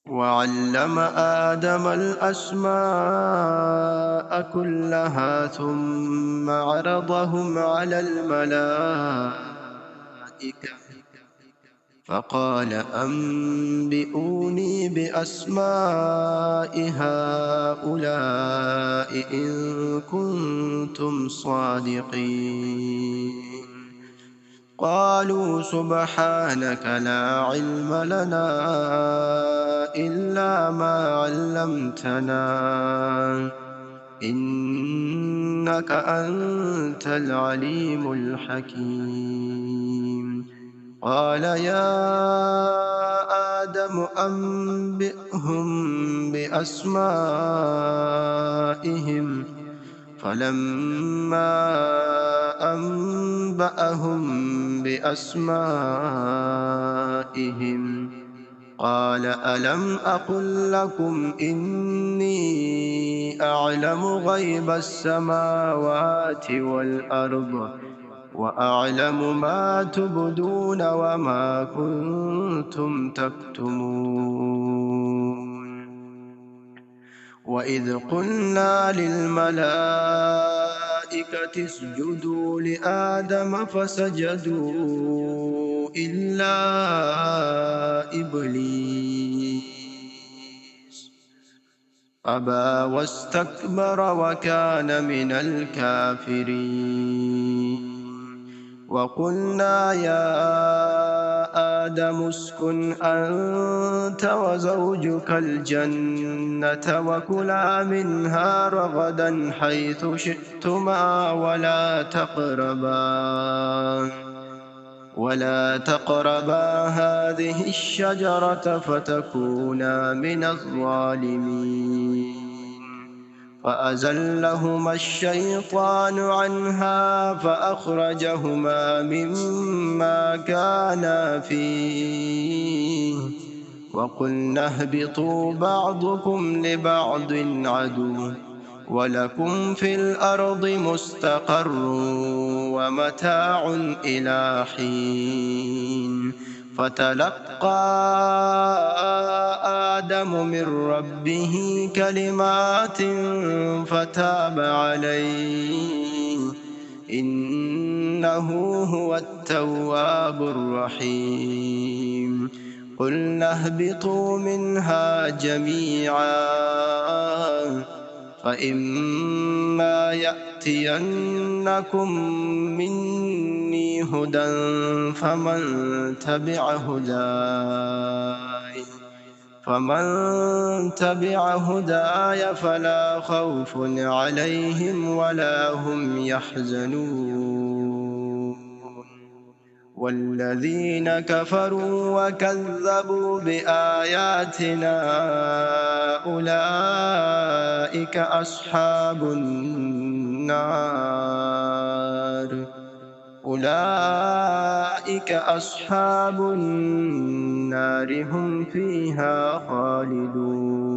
وعلم آدم الأسماء كلها ثم عرضهم على الملائكة فقال أنبئوني بأسماء هؤلاء إن كنتم صادقين. قالوا سبحانك لا علم لنا إلا ما علمتنا إنك أنت العليم الحكيم. قال يا آدم أنبئهم بأسمائهم فلما أنبأهم بأسمائهم قال ألم أقل لكم إني أعلم غيب السماوات والأرض وأعلم ما تبدون وما كنتم تكتمون. وإذ قلنا للملائكة اسجدوا لآدم فسجدوا إلا إبليس أبى واستكبر وكان من الكافرين. وقلنا يا آدم اسكن أنت وزوجك الجنة وكلا منها رغدا حيث شئتما ولا تقربا هذه الشجرة فتكونا من الظالمين. فأزلهما الشيطان عنها فأخرجهما مما كانا فيه وقلنا اهبطوا بعضكم لبعض عدو ولكم في الأرض مستقر ومتاع إلى حين. فتلقى آدم من ربه كلمات فتاب عليه إنه هو التواب الرحيم. قلنا اهبطوا منها جميعا فإما يأتينكم مني هدى فمن تبع هداي فلا خوف عليهم ولا هم يحزنون. والذين كفروا وكذبوا بآياتنا أولئك أصحاب النار هم فيها خالدون.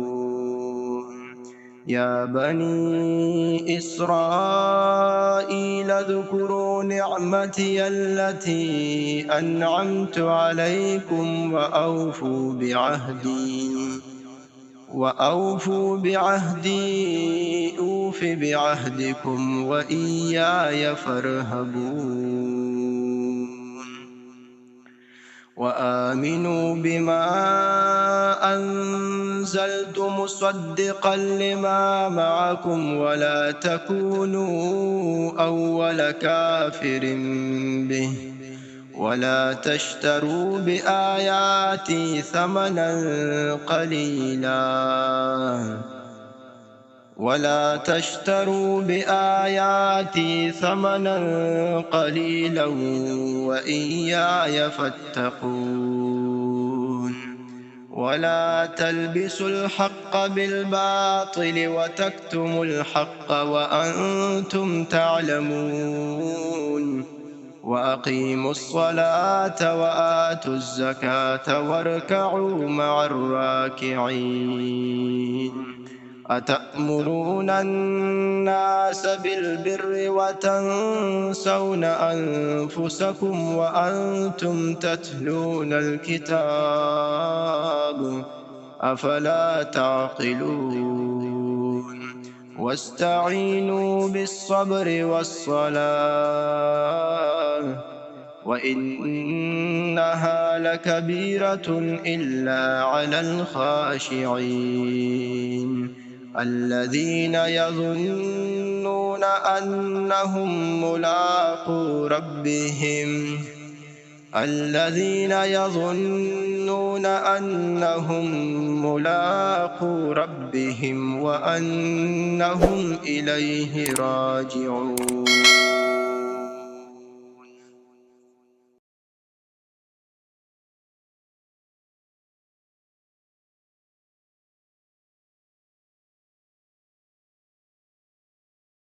يا بني إسرائيل اذكروا نعمتي التي أنعمت عليكم وأوفوا بعهدي أوف بعهدكم وإياي فارهبون. وآمنوا بما أنزلت مصدقا لما معكم ولا تكونوا أول كافر به ولا تشتروا بآياتي ثمنا قليلا وإياي فاتقون. ولا تلبسوا الحق بالباطل وتكتموا الحق وأنتم تعلمون. وأقيموا الصلاة وآتوا الزكاة واركعوا مع الراكعين. أتأمرون الناس بالبر وتنسون أنفسكم وأنتم تتلون الكتاب أفلا تعقلون واستعينوا بالصبر والصلاة وإنها لكبيرة إلا على الخاشعين الذين يظنون أنهم ملاقو ربهم وأنهم إليه راجعون.